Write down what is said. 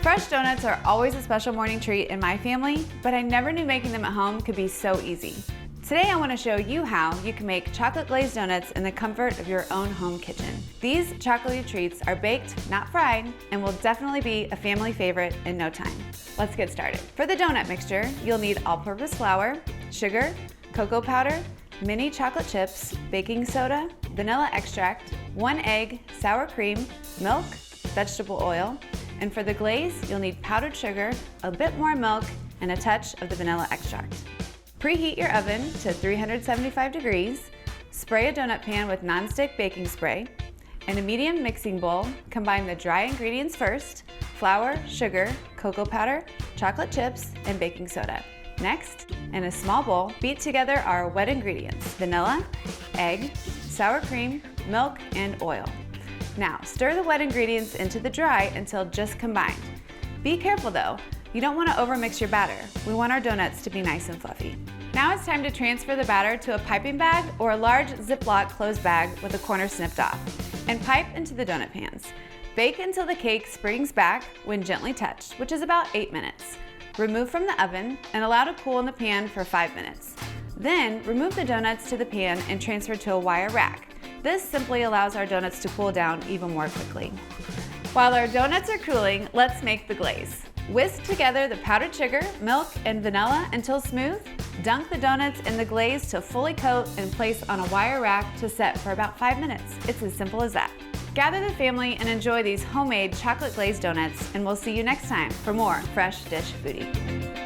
Fresh donuts are always a special morning treat in my family, but I never knew making them at home could be so easy. Today I want to show you how you can make chocolate glazed donuts in the comfort of your own home kitchen. These chocolatey treats are baked, not fried, and will definitely be a family favorite in no time. Let's get started. For the donut mixture, you'll need all-purpose flour, sugar, cocoa powder, mini chocolate chips, baking soda, vanilla extract, 1 egg, sour cream, milk, vegetable oil, and for the glaze, you'll need powdered sugar, a bit more milk, and a touch of the vanilla extract. Preheat your oven to 375 degrees, spray a donut pan with nonstick baking spray. In a medium mixing bowl, combine the dry ingredients first, flour, sugar, cocoa powder, chocolate chips, and baking soda. Next, in a small bowl, beat together our wet ingredients, vanilla, egg, sour cream, milk, and oil. Now, stir the wet ingredients into the dry until just combined. Be careful though, you don't want to overmix your batter. We want our donuts to be nice and fluffy. Now it's time to transfer the batter to a piping bag or a large Ziploc closed bag with the corner snipped off, and pipe into the donut pans. Bake until the cake springs back when gently touched, which is about 8 minutes. Remove from the oven and allow to cool in the pan for 5 minutes. Then remove the donuts to the pan and transfer to a wire rack. This simply allows our donuts to cool down even more quickly. While our donuts are cooling, let's make the glaze. Whisk together the powdered sugar, milk, and vanilla until smooth. Dunk the donuts in the glaze to fully coat and place on a wire rack to set for about 5 minutes. It's as simple as that. Gather the family and enjoy these homemade chocolate glazed donuts, and we'll see you next time for more Fresh Dish Foodie.